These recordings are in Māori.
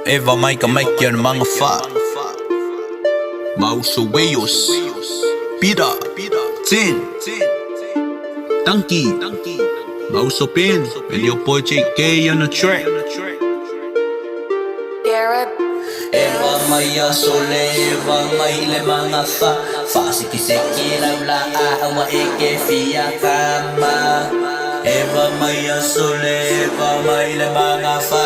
Eva Maika Maikian mga fa Mausoleos Pida Tin Tanki Mausopin and your boy JK on the track. Eva Maya Sole, Eva Maile mga fa Fasikiseki laula awa eke fia kama Eva Maya Sole, Eva Maile mga fa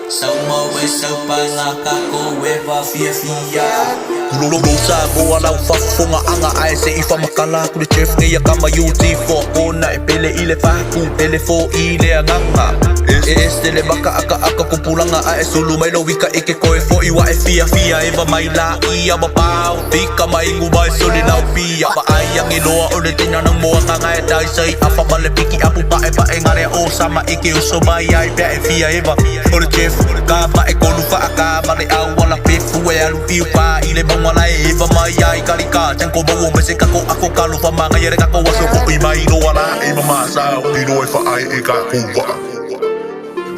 Sau mawe sau pangaka ko Eva fia fia Lulusa ko alau fafunga anga ai se ifa makala ku de chef ngia kama yuti fo kona epele ile faku telefo ile anganga Estele baka aka kupulanga ai sulu mai lo wika eke koe fo iwa e fia fia eva mai la ia bapau tika mai ngubai soli na pia ba ayang iloa ole tina nang mo nganga e dai sai apa male piki apu pa e ngare o sama ike uso mai ai pe e fia eva ole chef ka ba e kolu fa aka male awala pefu e alu piu pa ile wala eva mai ai kalika chanko bawo mese kako ako kalu fa manga yere kako waso ko mai no wala e mama sa ni no fa ai e ka kuwa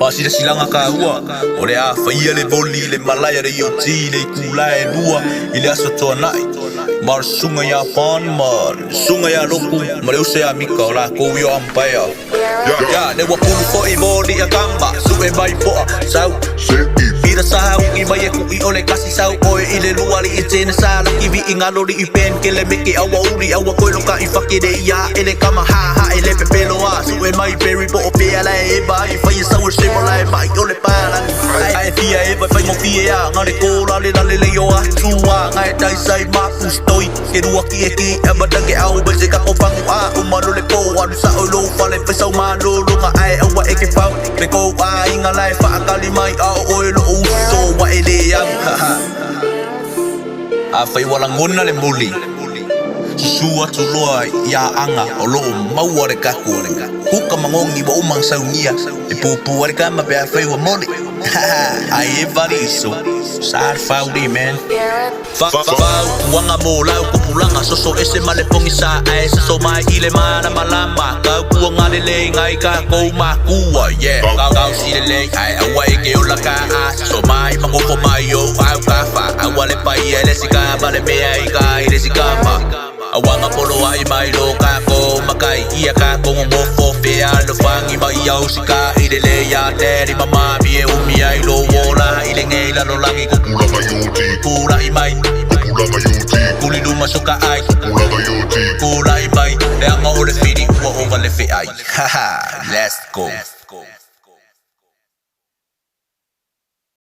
Pasi da silanga ka ua Ole a whaia le voli le malaya re ioti le kula e lua Ile aso toa nai Mar sunga ya pan mar Sunga ya loku Mare use a mika o la kou yo ampaya Ya ne wapulu fo i voli a kamba Su e mai poa Sau Pira sa hau i mai e ku i ole kasi sau Oe i le lua li i tene sa Laki vi i ngalo li i pen Ke le meke awa uri awa koe loka i whake de ia Ele kama ha ha e le pepelo a Su e mai peri po o pea la e ba I whaia sau e semo la e mai o le palangi Ai fia e vai whai mo fia a Ngare kola le la le le o a tua Ngai dai sai mapu stoi Ke rua ki e ki e madange au Bai se kako pangu a umano le po Anu sa o lo whale whai sau mano Lunga ai awa e ke whau Le kou a inga lai whaakali mai a o oe lo uso wa e le yang A whai walangona le muli Susua tuloa ia anga o loo maua re kaku Kuka mangongi wa umang saungia E pupu are kama pe a whai wa moli Ai e variso Saar whauri man Whau wanga mo lau kupulanga Soso ese male pongi sa ai Soso mai ile mana malama Kau kua ngale le ngai ka kou makua Yeah Kau si le le ai awa e ke ola ka a Soso mai mangofo mai o au kafa Awa le pai e le sika Male mea i ka i le sikama Awanga polo ai mai lo kako Makai ia kako ngomofo Fea lo fangi mai au sika Ile le ya teri mama Mie umi ai lo wola Ile ngei la lo langi Kupula mayuti Kula i mai Kupula mayuti Kuli luma soka ai Kupula mayuti Kula i mai Le anga o le whiri Ua ova le whi ai Haha Let's go